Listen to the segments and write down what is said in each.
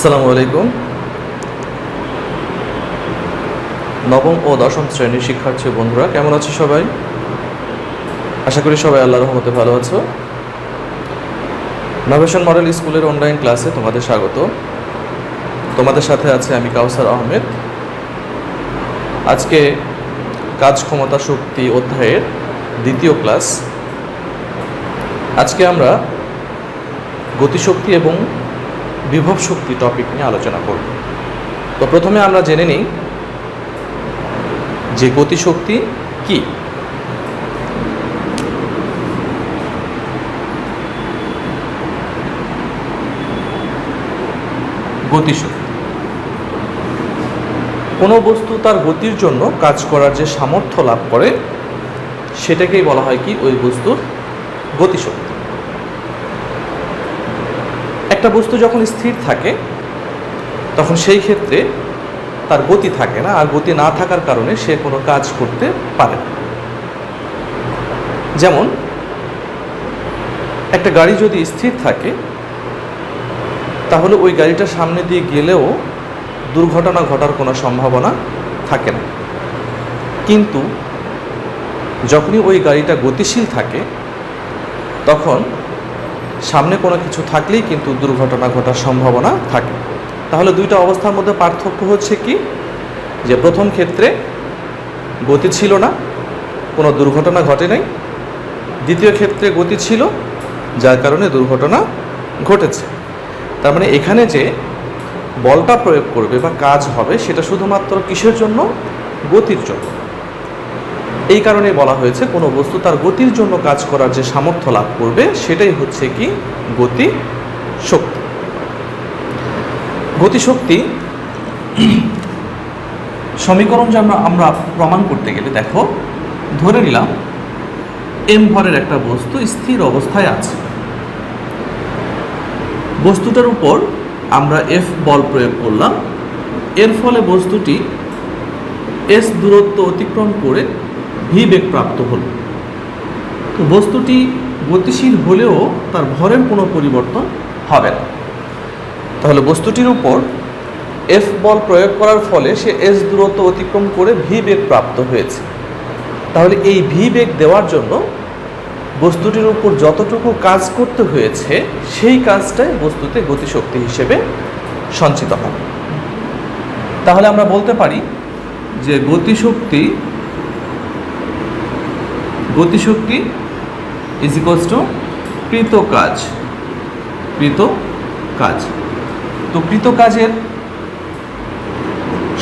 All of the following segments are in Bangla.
আসসালামু আলাইকুম। নবম ও দশম শ্রেণীর শিক্ষার্থী বন্ধুরা কেমন আছো সবাই? আশা করি সবাই আল্লাহর রহমতে ভালো আছো। নভেশন মডেল স্কুলের অনলাইন ক্লাসে তোমাদের স্বাগত। তোমাদের সাথে আছে আমি কাউসার আহমেদ। আজকে কাজ ক্ষমতা শক্তি অধ্যায়ের দ্বিতীয় ক্লাস। আজকে আমরা গতিশক্তি এবং বিভব শক্তি টপিক নিয়ে আলোচনা করব। তো প্রথমে আমরা জেনে নিই যে গতিশক্তি কি। গতিশক্তি কোনো বস্তু তার গতির জন্য কাজ করার যে সামর্থ্য লাভ করে সেটাকেই বলা হয় কি ওই বস্তুর গতিশক্তি। একটা বস্তু যখন স্থির থাকে তখন সেই ক্ষেত্রে তার গতি থাকে না, আর গতি না থাকার কারণে সে কোনো কাজ করতে পারে না। যেমন একটা গাড়ি যদি স্থির থাকে তাহলে ওই গাড়িটার সামনে দিয়ে গেলেও দুর্ঘটনা ঘটার কোনো সম্ভাবনা থাকে না, কিন্তু যখনই ওই গাড়িটা গতিশীল থাকে তখন সামনে কোনো কিছু থাকলেই কিন্তু দুর্ঘটনা ঘটার সম্ভাবনা থাকে। তাহলে দুইটা অবস্থার মধ্যে পার্থক্য হচ্ছে কি, যে প্রথম ক্ষেত্রে গতি ছিল না, কোনো দুর্ঘটনা ঘটে নাই। দ্বিতীয় ক্ষেত্রে গতি ছিল, যার কারণে দুর্ঘটনা ঘটেছে। তার মানে এখানে যে বলটা প্রয়োগ করবে বা কাজ হবে সেটা শুধুমাত্র কিসের জন্য? গতির জন্য। এই কারণে বলা হয়েছে কোনো বস্তু তার গতির জন্য কাজ করার যে সামর্থ্য লাভ করবে সেটাই হচ্ছে কি গতি শক্তি। গতিশক্তি সমীকরণ যে আমরা প্রমাণ করতে গেলে দেখো, ধরে নিলাম এম ভরের একটা বস্তু স্থির অবস্থায় আছে। বস্তুটার উপর আমরা এফ বল প্রয়োগ করলাম, এর ফলে বস্তুটি এস দূরত্ব অতিক্রম করে ভি বেগ প্রাপ্ত হল। তো বস্তুটি গতিশীল হলেও তার ভরের কোনো পরিবর্তন হবে না। তাহলে বস্তুটির উপর এফ বল প্রয়োগ করার ফলে সে এস দূরত্ব অতিক্রম করে ভি বেগ প্রাপ্ত হয়েছে। তাহলে এই ভি বেগ দেওয়ার জন্য বস্তুটির উপর যতটুকু কাজ করতে হয়েছে সেই কাজটাই বস্তুতে গতিশক্তি হিসেবে সঞ্চিত হবে। তাহলে আমরা বলতে পারি যে গতিশক্তি ইজ ইকুয়ালস টু কৃত কাজ। তো কৃত কাজের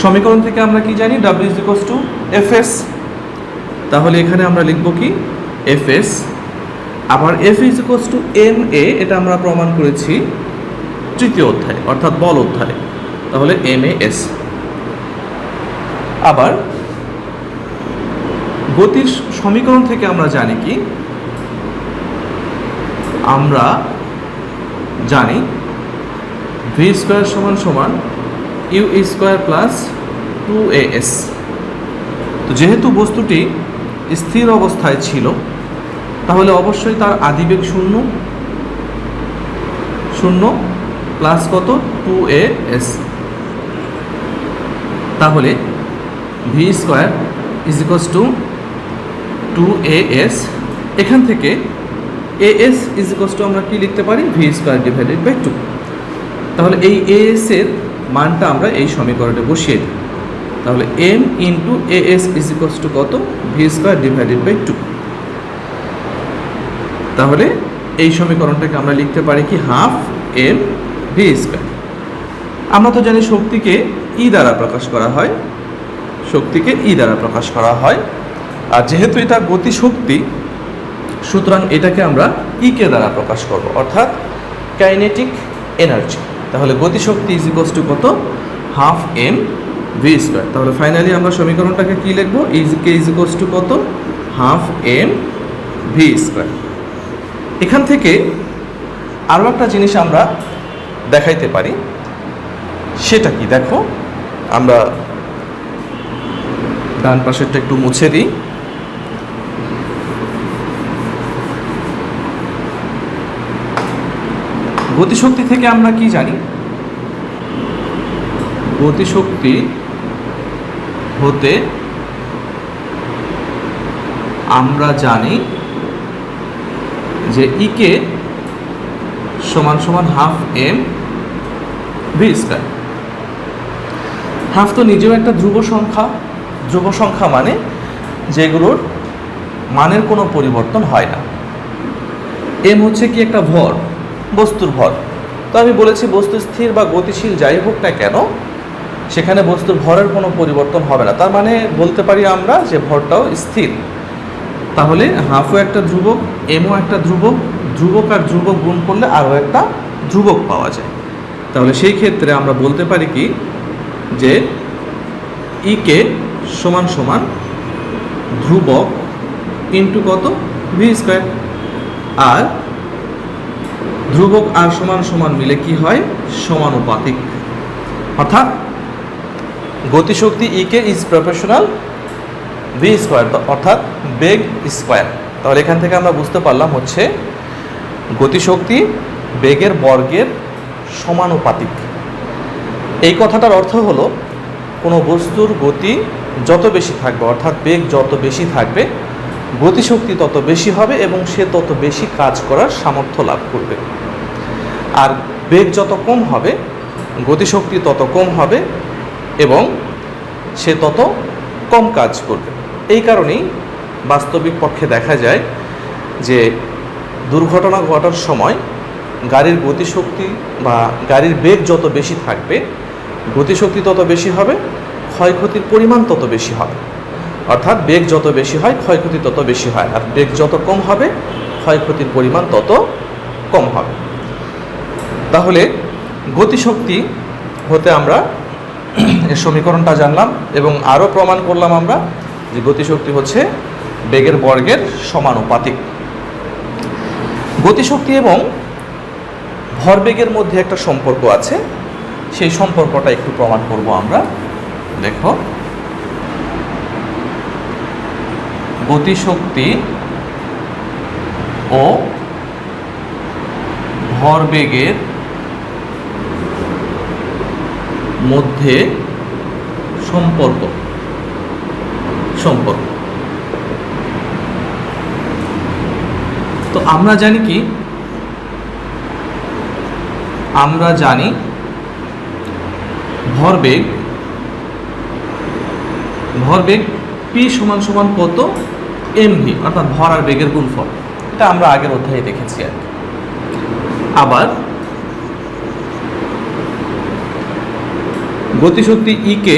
সমীকরণ থেকে আমরা কি জানি? W is equals two Fs। তাহলে এখানে আমরা লিখব কি Fs। আবার F is equals two ma, এটা আমরা প্রমাণ করেছি তৃতীয় অধ্যায় অর্থাৎ বল অধ্যায়। তাহলে mas। আবার গতির সমীকরণ থেকে আমরা জানি কি? আমরা জানি v স্কয়ার সমান u স্কয়ার প্লাস 2as। তো যেহেতু বস্তুটি স্থির অবস্থায় ছিল তাহলে অবশ্যই তার আদিবেগ শূন্য প্লাস কত? 2as। তাহলে v square is equals two 2as। এখান থেকে as ইজ ইকুয়ালস টু আমরা কি লিখতে পারি? v square divided by 2। তাহলে এই as এর মানটা আমরা এই সমীকরণে বসিয়ে দিই। তাহলে m into as is equals to কত? v square divided by 2। তাহলে এই সমীকরণটাকে আমরা লিখতে পারি কি হাফ m v স্কয়ার। আমরা তো জানি শক্তিকে ই দ্বারা প্রকাশ করা হয়, আর যেহেতু এটা গতিশক্তি সুতরাং এটাকে আমরা ই কে দ্বারা প্রকাশ করব, অর্থাৎ কাইনেটিক এনার্জি। তাহলে গতিশক্তি ইজ ইকুয়ালস টু কত? Half m v square. তাহলে ফাইনালি আমরা সমীকরণটাকে কি লিখব? কে ইজ ইকুয়ালস টু কত? Half m v square. এখান থেকে আরও একটা জিনিস আমরা দেখাইতে পারি, সেটা কি দেখো, আমরা ডান পাশেরটা একটু মুছে দিই। গতিশক্তি থেকে আমরা কি জানি? গতিশক্তি হতে আমরা জানি যে ইকে সমান সমান half M V square. Half তো নিজেও একটা ধ্রুব সংখ্যা মানে যেগুলোর মানের কোনো পরিবর্তন হয় না। এম হচ্ছে কি একটা ভর, বস্তুর ভর। তো আমি বলেছি বস্তু স্থির বা গতিশীল যাই হোক না কেন সেখানে বস্তুর ভরের কোনো পরিবর্তন হবে না, তার মানে বলতে পারি আমরা যে ভরটাও স্থির। তাহলে হাফও একটা ধ্রুবক, এমও একটা ধ্রুবক, ধ্রুবক আর ধ্রুবক গুণ করলে আরও একটা ধ্রুবক পাওয়া যায়। তাহলে সেই ক্ষেত্রে আমরা বলতে পারি কি যে ইকে সমান সমান ধ্রুবক ইন্টু কত ভি স্কয়ার, আর ধ্রুবক আর সমান সমান মিলে কি হয় সমানুপাতিক, অর্থাৎ গতিশক্তি ইকে ইজ প্রপোর্শনাল ভি স্কয়ার, অর্থাৎ বেগ স্কয়ার। তাহলে এখান থেকে আমরা বুঝতে পারলাম হচ্ছে গতিশক্তি বেগের বর্গের সমানুপাতিক। এই কথাটার অর্থ হলো কোনো বস্তুর গতি যত বেশি থাকবে অর্থাৎ বেগ যত বেশি থাকবে গতিশক্তি তত বেশি হবে এবং সে তত বেশি কাজ করার সামর্থ্য লাভ করবে। আর বেগ যত কম হবে গতিশক্তি তত কম হবে এবং সে তত কম কাজ করবে। এই কারণেই বাস্তবিক পক্ষে দেখা যায় যে দুর্ঘটনা ঘটার সময় গাড়ির গতিশক্তি বা গাড়ির বেগ যত বেশি থাকবে গতিশক্তি তত বেশি হবে, ক্ষয়ক্ষতির পরিমাণ তত বেশি হবে। অর্থাৎ বেগ যত বেশি হয় ক্ষয়ক্ষতি তত বেশি হয়, আর বেগ যত কম হবে ক্ষয়ক্ষতির পরিমাণ তত কম হবে। তাহলে গতিশক্তি হতে আমরা এর সমীকরণটা জানলাম এবং আরও প্রমাণ করলাম আমরা যে গতিশক্তি হচ্ছে বেগের বর্গের সমানুপাতিক। গতিশক্তি এবং ভরবেগের মধ্যে একটা সম্পর্ক আছে, সেই সম্পর্কটা একটু প্রমাণ করব আমরা। দেখো, গতিশক্তি ও ভরবেগের মধ্যে সম্পর্ক তো আমরা জানি কি, আমরা জানি ভরবেগ পি সমান সমান কত এম ভি, অর্থাৎ ভর আর বেগের গুণফল। এটা আমরা আগের অধ্যায়ে দেখেছি আর কি। আবার গতিশক্তি ই কে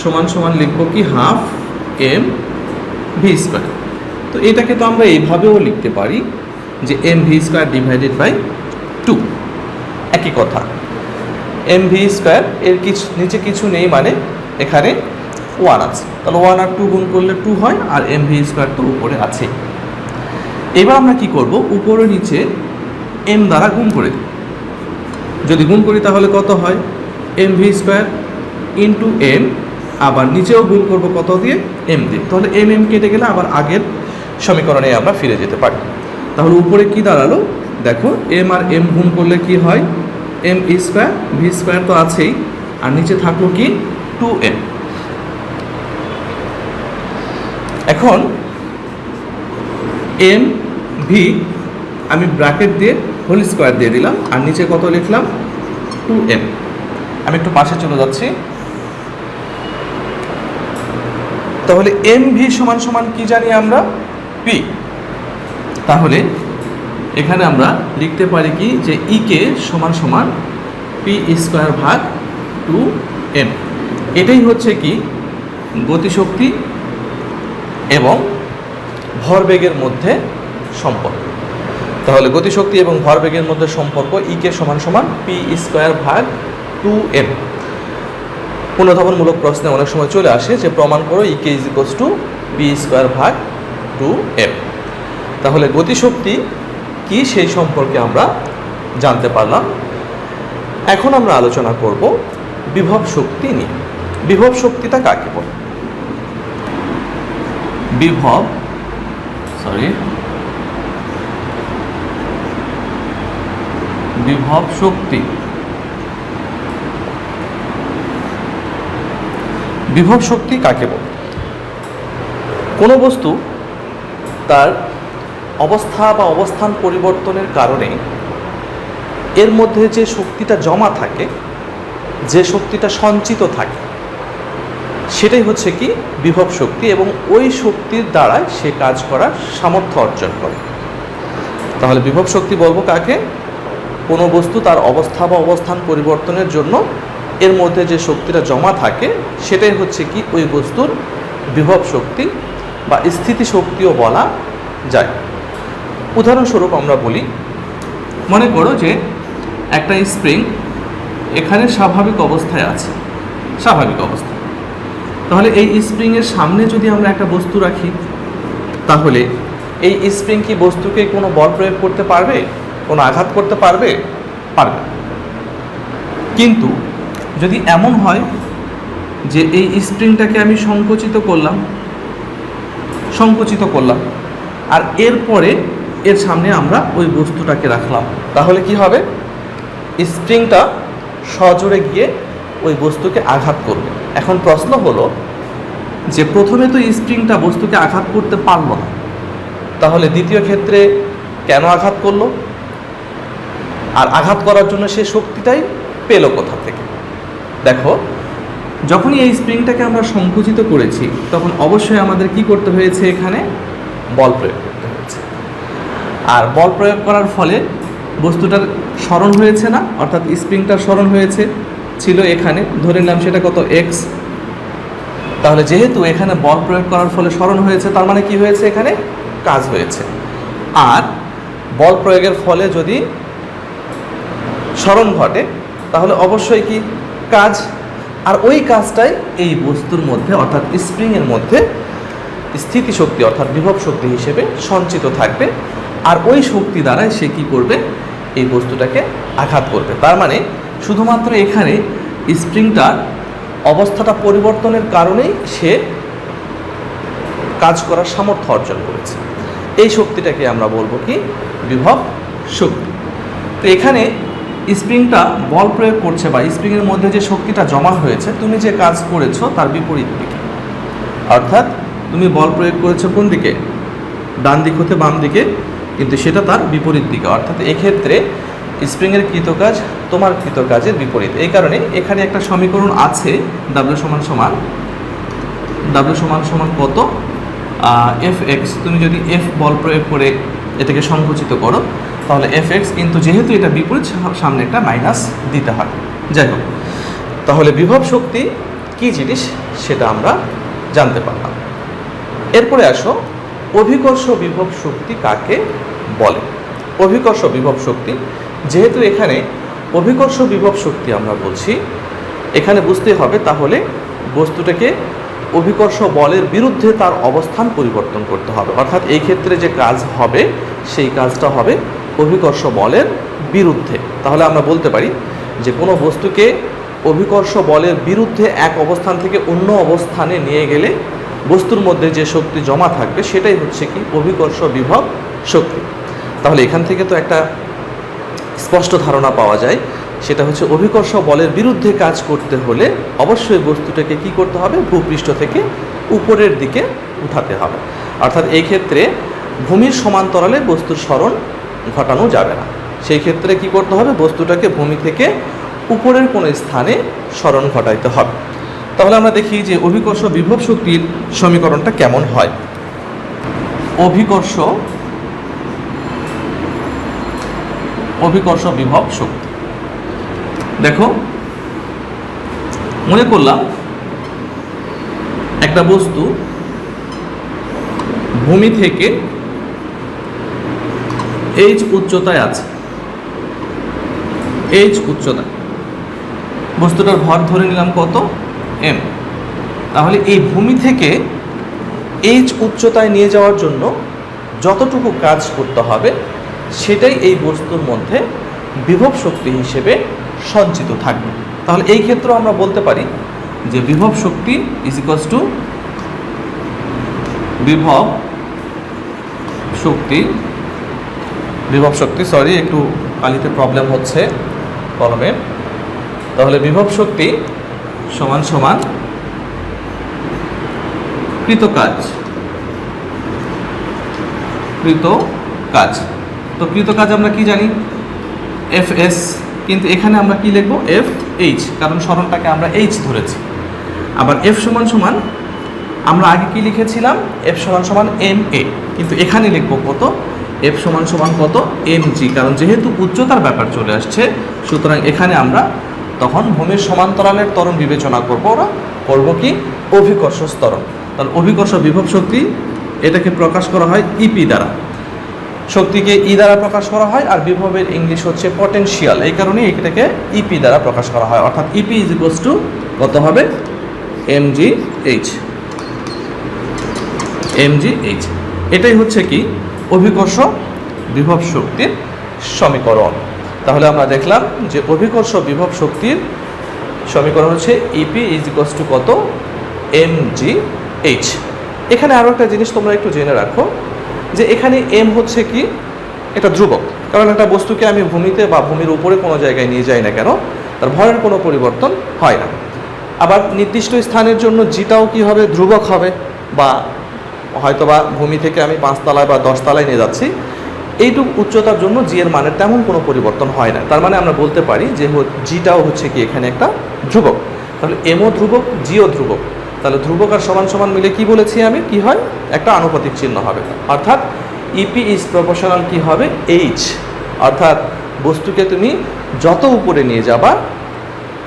সমান সমান লিখব কি হাফ এম ভি স্কয়ার। তো এটাকে তো আমরা এইভাবেও লিখতে পারি যে M V square divided by 2, একই কথা। এম ভি স্কয়ার এর নিচে কিছু নেই মানে এখানে 1 আছে, তাহলে 1 আর 2 গুণ করলে 2 হয়, আর এম ভি স্কয়ার তো উপরে আছে। এবার আমরা কি করব, উপরে নিচে এম দ্বারা গুণ করে দিই। যদি গুণ করি তাহলে কত হয় M V square into M, আবার নিচেও গুণ করব কত দিয়ে এম দিয়ে, তাহলে এম এম কেটে গেলে আবার আগের সমীকরণে আমরা ফিরে যেতে পারি। তাহলে উপরে কি দাঁড়ালো দেখো, এম আর এম গুণ করলে কি হয় এম স্কয়ার, ভি স্কয়ার তো আছেই, আর নিচে থাকলো কি 2m। এখন এম ভি আমি ব্র্যাকেট দিয়ে হোল স্কয়ার দিয়ে দিলাম, আর নিচে কত লিখলাম 2m। আমি একটু পাশে চলে যাচ্ছি। তাহলে এম ভি সমান সমান কি জানি আমরা পি, তাহলে এখানে আমরা লিখতে পারি কি যে ই কে সমান সমান পি স্কয়ার ভাগ 2m। এটাই হচ্ছে কি গতিশক্তি এবং ভরবেগের মধ্যে সম্পর্ক। তাহলে গতিশক্তি এবং ভরবেগের মধ্যে সম্পর্ক ই কে সমান সমান পি স্কয়ার ভাগ 2m। পুনর্ধাবনমূলক প্রশ্নে অনেক সময় চলে আসে যে প্রমাণ করো E K is equals to P square ভাগ 2m। তাহলে গতিশক্তি কি সেই সম্পর্কে আমরা জানতে পারলাম। এখন আমরা আলোচনা করব বিভব শক্তি নিয়ে। বিভব শক্তিটা কাকে বলে? বিভব শক্তি বিভব শক্তি কাকে বলে? কোনো বস্তু তার অবস্থা বা অবস্থান পরিবর্তনের কারণে এর মধ্যে যে শক্তিটা জমা থাকে, যে শক্তিটা সঞ্চিত থাকে, সেটাই হচ্ছে কি বিভব শক্তি, এবং ওই শক্তির দ্বারা সে কাজ করার সামর্থ্য অর্জন করে। তাহলে বিভব শক্তি বলবো কাকে? কোনো বস্তু তার অবস্থা বা অবস্থান পরিবর্তনের জন্য এর মধ্যে যে শক্তিটা জমা থাকে সেটাই হচ্ছে কি ওই বস্তুর বিভব শক্তি বা স্থিতি শক্তিও বলা যায়। উদাহরণস্বরূপ আমরা বলি, মনে করো যে একটা স্প্রিং এখানে স্বাভাবিক অবস্থায় আছে, স্বাভাবিক অবস্থা। তাহলে এই স্প্রিংয়ের সামনে যদি আমরা একটা বস্তু রাখি, তাহলে এই স্প্রিং কি বস্তুকে কোনো বল প্রয়োগ করতে পারবে, কোনো আঘাত করতে পারবে? পারবে। কিন্তু যদি এমন হয় যে এই স্প্রিংটাকে আমি সংকুচিত করলাম আর এরপরে এর সামনে আমরা ওই বস্তুটাকে রাখলাম, তাহলে কি হবে? স্প্রিংটা সজোরে গিয়ে ওই বস্তুকে আঘাত করবে। এখন প্রশ্ন হলো যে প্রথমে তো স্প্রিংটা বস্তুকে আঘাত করতে পারলো না, তাহলে দ্বিতীয় ক্ষেত্রে কেন আঘাত করলো? আর আঘাত করার জন্য সে শক্তিটাই পেল কোথা থেকে? দেখো, যখনই এই স্প্রিংটাকে আমরা সংকুচিত করেছি তখন অবশ্যই আমাদের কি করতে হয়েছে? এখানে বল প্রয়োগ করতে হয়েছে। আর বল প্রয়োগ করার ফলে বস্তুটার স্মরণ হয়েছে না, অর্থাৎ স্প্রিংটার স্মরণ হয়েছে, ছিল এখানে, ধরে নিলাম সেটা কত? এক্স। তাহলে যেহেতু এখানে বল প্রয়োগ করার ফলে স্মরণ হয়েছে, তার মানে কি হয়েছে? এখানে কাজ হয়েছে। আর বল প্রয়োগের ফলে যদি স্মরণ ঘটে তাহলে অবশ্যই কি কাজ, আর ওই কাজটাই এই বস্তুর মধ্যে অর্থাৎ স্প্রিংয়ের মধ্যে স্থিতিশক্তি অর্থাৎ বিভব শক্তি হিসেবে সঞ্চিত থাকবে। আর ওই শক্তি দ্বারাই সে কী করবে? এই বস্তুটাকে আঘাত করবে। তার মানে শুধুমাত্র এখানে স্প্রিংটার অবস্থাটা পরিবর্তনের কারণেই সে কাজ করার সামর্থ্য অর্জন করেছে। এই শক্তিটাকে আমরা বলবো কি? বিভব শক্তি। তো এখানে স্প্রিংটা বল প্রয়োগ করছে বা স্প্রিংয়ের মধ্যে যে শক্তিটা জমা হয়েছে, তুমি যে কাজ করেছো তার বিপরীত দিকে, অর্থাৎ তুমি বল প্রয়োগ করেছো কোন দিকে? ডান দিক হতে বাম দিকে, কিন্তু সেটা তার বিপরীত দিকে, অর্থাৎ এক্ষেত্রে স্প্রিংয়ের কৃতকাজ তোমার কৃতকাজের বিপরীত। এই কারণে এখানে একটা সমীকরণ আছে, ডাব্লিউ সমান কত? F x. তুমি যদি এফ বল প্রয়োগ করে এটাকে সংকুচিত করো তাহলে এফ এক্স, কিন্তু যেহেতু এটা বিপরীত সামনে একটা মাইনাস দিতে হয়। যাই হোক, তাহলে বিভব শক্তি কী জিনিস সেটা আমরা জানতে পারলাম। এরপরে আসো, অভিকর্ষ বিভব শক্তি কাকে বলে? অভিকর্ষ বিভব শক্তি, যেহেতু এখানে অভিকর্ষ বিভব শক্তি আমরা বলছি, এখানে বুঝতে হবে তাহলে বস্তুটাকে অভিকর্ষ বলের বিরুদ্ধে তার অবস্থান পরিবর্তন করতে হবে, অর্থাৎ এই ক্ষেত্রে যে কাজ হবে সেই কাজটা হবে অভিকর্ষ বলের বিরুদ্ধে। তাহলে আমরা বলতে পারি যে কোনো বস্তুকে অভিকর্ষ বলের বিরুদ্ধে এক অবস্থান থেকে অন্য অবস্থানে নিয়ে গেলে বস্তুর মধ্যে যে শক্তি জমা থাকবে সেটাই হচ্ছে কি অভিকর্ষ বিভব শক্তি। তাহলে এখান থেকে তো একটা স্পষ্ট ধারণা পাওয়া যায়, সেটা হচ্ছে অভিকর্ষ বলের বিরুদ্ধে কাজ করতে হলে অবশ্যই বস্তুটাকে কি করতে হবে? ভূপৃষ্ঠ থেকে উপরের দিকে উঠাতে হবে। অর্থাৎ এই ক্ষেত্রে ভূমির সমান্তরালে বস্তুর স্মরণ ঘটানো যাবে না, সেই ক্ষেত্রে কি করতে হবে? বস্তুটাকে ভূমি থেকে উপরের কোনো স্থানে স্মরণ ঘটাইতে হবে। তাহলে আমরা দেখি যে অভিকর্ষ বিভব শক্তির সমীকরণটা কেমন হয়। অভিকর্ষ বিভব শক্তি, দেখো, মনে করলাম একটা বস্তু ভূমি থেকে এইচ উচ্চতায় আছে, এইচ উচ্চতায় বস্তুটার ভর ধরে নিলাম কত? এম। তাহলে এই ভূমি থেকে এইচ উচ্চতায় নিয়ে যাওয়ার জন্য যতটুকু কাজ করতে হবে সেটাই এই বস্তুর মধ্যে বিভব শক্তি হিসেবে সঞ্চিত থাকবে। তাহলে এই ক্ষেত্রে আমরা বলতে পারি যে বিভব শক্তি ইজ ইকুয়ালস টু বিভব শক্তি সরি একটু কালিতে প্রবলেম হচ্ছে কলমে। তাহলে বিভব শক্তি সমান কৃত কাজ, কৃত কাজ। তো কৃত কাজ আমরা কি জানি, এফ এস, কিন্তু এখানে আমরা কি লিখবো, এফ এইচ, কারণ সরণটাকে আমরা এইচ ধরেছি। আবার এফ সমান সমান আমরা আগে কি লিখেছিলাম, এফ সমান সমান এম এ, কিন্তু এখানে লিখবো কত, এফ সমান সমান কত, এম জি, কারণ যেহেতু উচ্চতার ব্যাপার চলে আসছে, সুতরাং এখানে আমরা তখন ভূমির সমান্তরালের ত্বরণ বিবেচনা করবো। ওরা করবো কি, অভিকর্ষ ত্বরণ। তাহলে অভিকর্ষ বিভব শক্তি, এটাকে প্রকাশ করা হয় ইপি দ্বারা, শক্তিকে ই দ্বারা প্রকাশ করা হয়, আর বিভবের ইংলিশ হচ্ছে পটেনশিয়াল, এই কারণে এটাকে ইপি দ্বারা প্রকাশ করা হয়, অর্থাৎ ইপি ইজ ইকুয়ালস টু কত হবে, M G H, M G H. এটাই হচ্ছে কি অভিকর্ষ বিভব শক্তির সমীকরণ। তাহলে আমরা দেখলাম যে অভিকর্ষ বিভব শক্তির সমীকরণ হচ্ছে ইপি ইজ ইকুয়ালস টু কত, এম জি এইচ। এখানে আরও একটা জিনিস তোমরা একটু জেনে রাখো, যে এখানে এম হচ্ছে কি, এটা ধ্রুবক, কারণ একটা বস্তুকে আমি ভূমিতে বা ভূমির উপরে কোনো জায়গায় নিয়ে যাই না কেন, তার ভরের কোনো পরিবর্তন হয় না। আবার নির্দিষ্ট স্থানের জন্য জিটাও কি হবে, ধ্রুবক হবে, বা হয়তোবা ভূমি থেকে আমি 5 তলায় বা 10 তলায় নিয়ে যাচ্ছি, এইটুকু উচ্চতার জন্য জি এর মানের তেমন কোনো পরিবর্তন হয় না। তার মানে আমরা বলতে পারি যে জিটাও হচ্ছে কি এখানে একটা ধ্রুবক। তাহলে এমও ধ্রুবক, জিও ধ্রুবক, তাহলে ধ্রুবক আর সমান সমান মিলে কি বলেছি আমি, কি হয়, একটা আনুপাতিক চিহ্ন হবে, অর্থাৎ ইপি ইজ প্রপোর্শনাল কি হবে, এইচ, অর্থাৎ বস্তুকে তুমি যত উপরে নিয়ে যাবা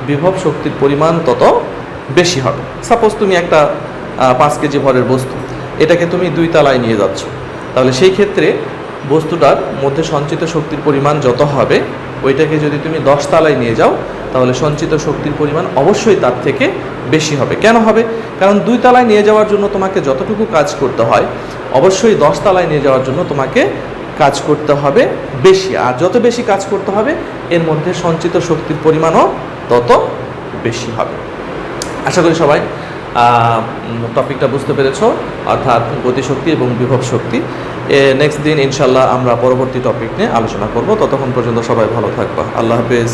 বিভব শক্তির পরিমাণ তত বেশি হবে। সাপোজ তুমি একটা 5 কেজি ভরের বস্তু, এটাকে তুমি 2 তলায় নিয়ে যাচ্ছ, তাহলে সেই ক্ষেত্রে বস্তুটার মধ্যে সঞ্চিত শক্তির পরিমাণ যত হবে, ওইটাকে যদি তুমি 10 তলায় নিয়ে যাও, তাহলে সঞ্চিত শক্তির পরিমাণ অবশ্যই তার থেকে বেশি হবে। কেন হবে, কারণ 2 তলায় নিয়ে যাওয়ার জন্য তোমাকে যতটুকু কাজ করতে হয়, অবশ্যই 10 তলায় নিয়ে যাওয়ার জন্য তোমাকে কাজ করতে হবে বেশি, আর যত বেশি কাজ করতে হবে এর মধ্যে সঞ্চিত শক্তির পরিমাণও তত বেশি হবে। আশা করি সবাই টপিকটা বুঝতে পেরেছো, অর্থাৎ গতিশক্তি এবং বিভব শক্তি। নেক্সট দিন ইনশাল্লাহ আমরা পরবর্তী টপিক নিয়ে আলোচনা করব। ততক্ষণ পর্যন্ত সবাই ভালো থাকবা। আল্লাহ হাফেজ।